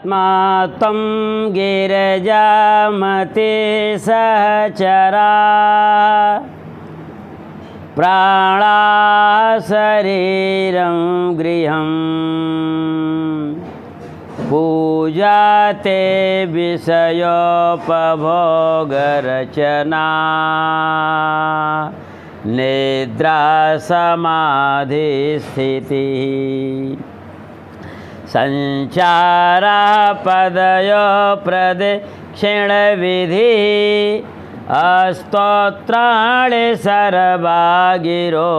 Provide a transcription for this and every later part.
त्वं गिरजामते सहचरा प्राणा शरीरं गृहं पूजाते विषयोपभोगरचना निद्रा समाधि स्थितिः संचारा पदयो प्रदक्षिणविधिः अस्तोत्राणि सर्वागिरो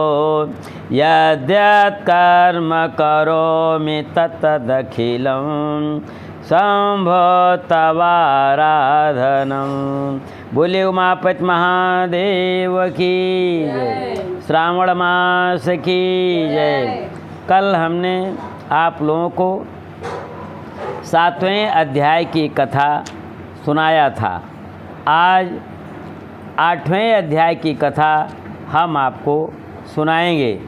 यद्यत् कर्म करोमि तत्तदखिलं शंभो तवाराधनं। बोले उमापति महादेव की जय। श्रावण मास की जय। कल हमने आप लोगों को 7वें अध्याय की कथा सुनाया था। आज 8वें अध्याय की कथा हम आपको सुनाएंगे।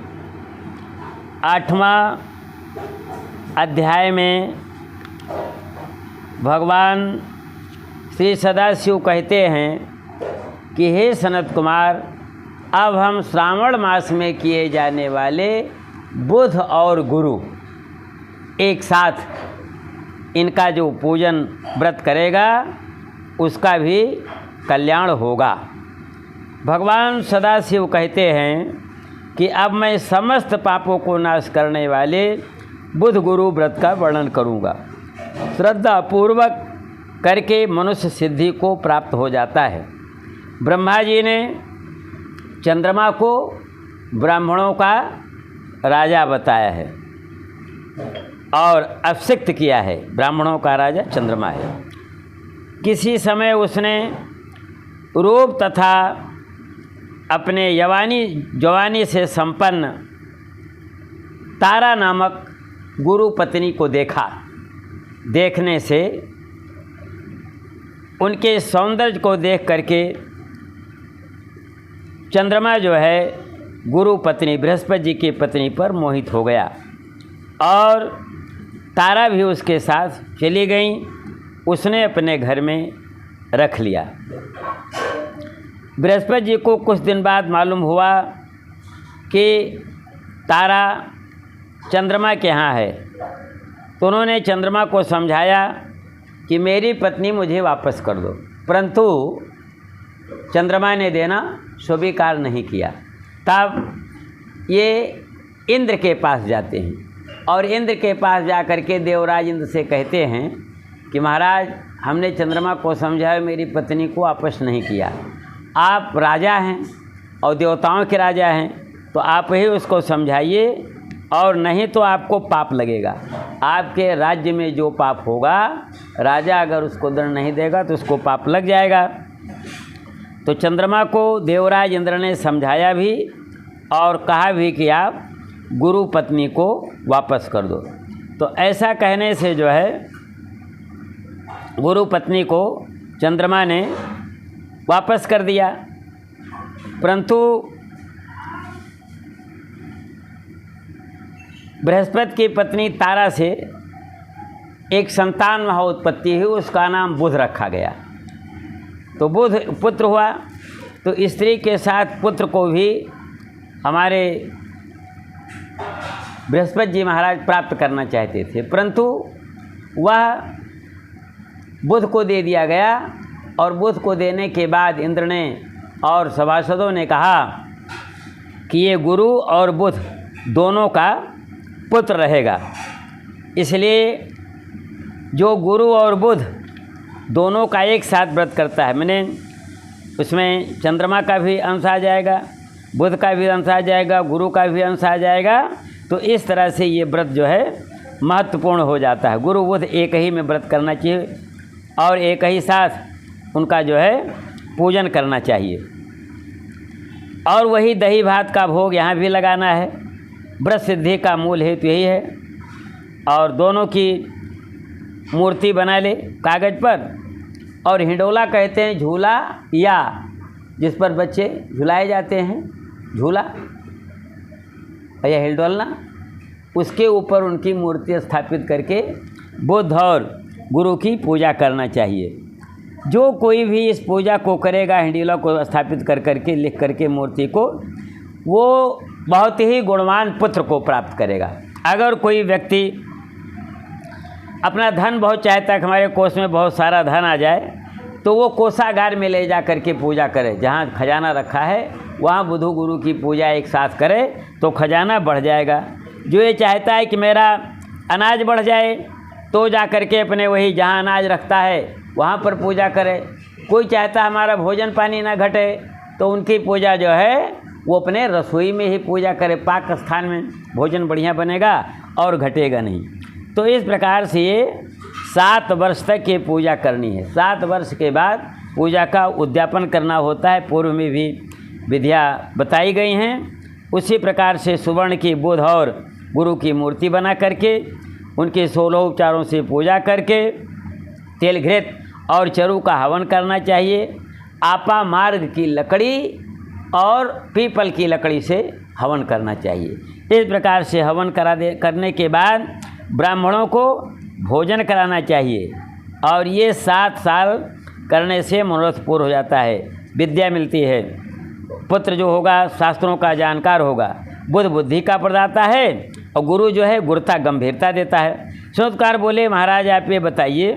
8वां अध्याय में भगवान श्री सदाशिव कहते हैं कि हे सनत कुमार, अब हम श्रावण मास में किए जाने वाले बुध और गुरु एक साथ इनका जो पूजन व्रत करेगा उसका भी कल्याण होगा। भगवान सदाशिव कहते हैं कि अब मैं समस्त पापों को नाश करने वाले बुध गुरु व्रत का वर्णन करूंगा। श्रद्धा पूर्वक करके मनुष्य सिद्धि को प्राप्त हो जाता है। ब्रह्मा जी ने चंद्रमा को ब्राह्मणों का राजा बताया है और अभिषिक्त किया है। ब्राह्मणों का राजा चंद्रमा है। किसी समय उसने रूप तथा अपने जवानी से संपन्न तारा नामक गुरु पत्नी को देखा। देखने से उनके सौंदर्य को देख करके चंद्रमा जो है गुरु पत्नी बृहस्पति जी की पत्नी पर मोहित हो गया और तारा भी उसके साथ चली गई। उसने अपने घर में रख लिया। बृहस्पति जी को कुछ दिन बाद मालूम हुआ कि तारा चंद्रमा के यहाँ है, तो उन्होंने चंद्रमा को समझाया कि मेरी पत्नी मुझे वापस कर दो, परंतु चंद्रमा ने देना स्वीकार नहीं किया। तब ये इंद्र के पास जाते हैं और इंद्र के पास जा कर के देवराज इंद्र से कहते हैं कि महाराज, हमने चंद्रमा को समझाया, मेरी पत्नी को वापस नहीं किया। आप राजा हैं और देवताओं के राजा हैं, तो आप ही उसको समझाइए और नहीं तो आपको पाप लगेगा। आपके राज्य में जो पाप होगा, राजा अगर उसको दंड नहीं देगा तो उसको पाप लग जाएगा। तो चंद्रमा को देवराज इंद्र ने समझाया भी और कहा भी कि आप गुरु पत्नी को वापस कर दो। तो ऐसा कहने से जो है गुरु पत्नी को चंद्रमा ने वापस कर दिया, परंतु बृहस्पति की पत्नी तारा से एक संतान वहाँ उत्पत्ति हुई, उसका नाम बुध रखा गया। तो बुध पुत्र हुआ, तो स्त्री के साथ पुत्र को भी हमारे बृहस्पति जी महाराज प्राप्त करना चाहते थे, परंतु वह बुध को दे दिया गया। और बुध को देने के बाद इंद्र ने और सभासदों ने कहा कि ये गुरु और बुध दोनों का पुत्र रहेगा। इसलिए जो गुरु और बुध दोनों का एक साथ व्रत करता है, मैंने उसमें चंद्रमा का भी अंश आ जाएगा, बुध का भी अंश आ जाएगा, गुरु का भी अंश आ जाएगा। तो इस तरह से ये व्रत जो है महत्वपूर्ण हो जाता है। गुरु बुध एक ही में व्रत करना चाहिए और एक ही साथ उनका जो है पूजन करना चाहिए। और वही दही भात का भोग यहाँ भी लगाना है। व्रत सिद्धि का मूल हेतु यही है। और दोनों की मूर्ति बना ले कागज़ पर, और हिंडोला कहते हैं झूला या जिस पर बच्चे झुलाए जाते हैं, झूला या हिंडोलना, उसके ऊपर उनकी मूर्ति स्थापित करके बुध और गुरु की पूजा करना चाहिए। जो कोई भी इस पूजा को करेगा, हिंडोला को स्थापित कर करके, लिख करके मूर्ति को, वो बहुत ही गुणवान पुत्र को प्राप्त करेगा। अगर कोई व्यक्ति अपना धन बहुत चाहता है कि हमारे कोष में बहुत सारा धन आ जाए, तो वो कोषागार में ले जा करके पूजा करे। जहाँ खजाना रखा है वहाँ बुधु गुरु की पूजा एक साथ करे तो खजाना बढ़ जाएगा। जो ये चाहता है कि मेरा अनाज बढ़ जाए, तो जा करके अपने वही जहाँ अनाज रखता है वहाँ पर पूजा करे। कोई चाहता है हमारा भोजन पानी ना घटे, तो उनकी पूजा जो है वो अपने रसोई में ही पूजा करे। पाक स्थान में भोजन बढ़िया बनेगा और घटेगा नहीं। तो इस प्रकार से ये 7 वर्ष तक ये पूजा करनी है। 7 वर्ष के बाद पूजा का उद्यापन करना होता है। पूर्व में भी विधियाँ बताई गई हैं। उसी प्रकार से सुवर्ण की बुध और गुरु की मूर्ति बना करके उनके 16 उपचारों से पूजा करके तेल घृत और चरु का हवन करना चाहिए। आपा मार्ग की लकड़ी और पीपल की लकड़ी से हवन करना चाहिए। इस प्रकार से हवन करने के बाद ब्राह्मणों को भोजन कराना चाहिए। और ये 7 साल करने से मनोरथ पूर्ण हो जाता है, विद्या मिलती है। पुत्र जो होगा शास्त्रों का जानकार होगा, बुद्ध बुद्धि का प्रदाता है, और गुरु जो है गुरुता गंभीरता देता है। सूत्रकार बोले, महाराज आप ये बताइए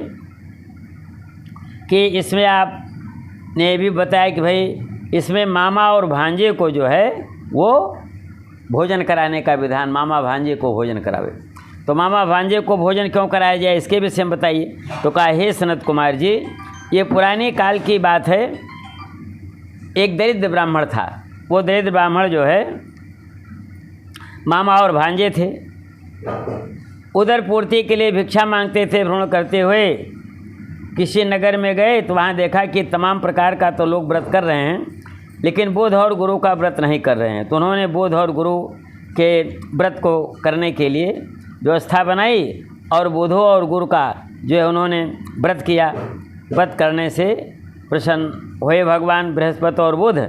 कि इसमें आपने ये भी बताया कि भाई इसमें मामा और भांजे को जो है वो भोजन कराने का विधान, मामा भांजे को भोजन करावे। तो मामा भांजे को भोजन क्यों कराया जाए, इसके विषय में बताइए। तो कहा, हे सनत कुमार जी, ये पुराने काल की बात है। एक दरिद्र ब्राह्मण था। वो दरिद्र ब्राह्मण जो है मामा और भांजे थे। उदर पूर्ति के लिए भिक्षा मांगते थे। भ्रमण करते हुए किसी नगर में गए तो वहाँ देखा कि तमाम प्रकार का तो लोग व्रत कर रहे हैं, लेकिन बुध और गुरु का व्रत नहीं कर रहे हैं। तो उन्होंने बुध और गुरु के व्रत को करने के लिए व्यवस्था बनाई और बुधो और गुरु का जो है उन्होंने व्रत किया। व्रत करने से प्रसन्न हुए भगवान बृहस्पति और बुध।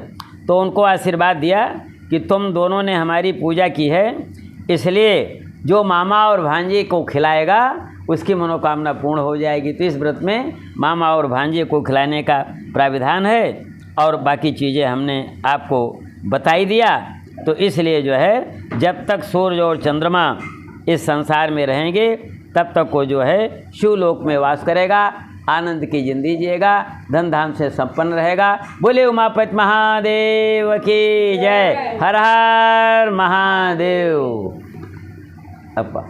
तो उनको आशीर्वाद दिया कि तुम दोनों ने हमारी पूजा की है, इसलिए जो मामा और भांजे को खिलाएगा उसकी मनोकामना पूर्ण हो जाएगी। तो इस व्रत में मामा और भांजे को खिलाने का प्राविधान है, और बाकी चीज़ें हमने आपको बताई दिया। तो इसलिए जो है जब तक सूर्य और चंद्रमा इस संसार में रहेंगे तब तक को जो है शिवलोक में वास करेगा, आनंद की जिंदगी जिएगा, धन धाम से संपन्न रहेगा। बोले उमापति महादेव की जय। हर हर महादेव। अप्पा।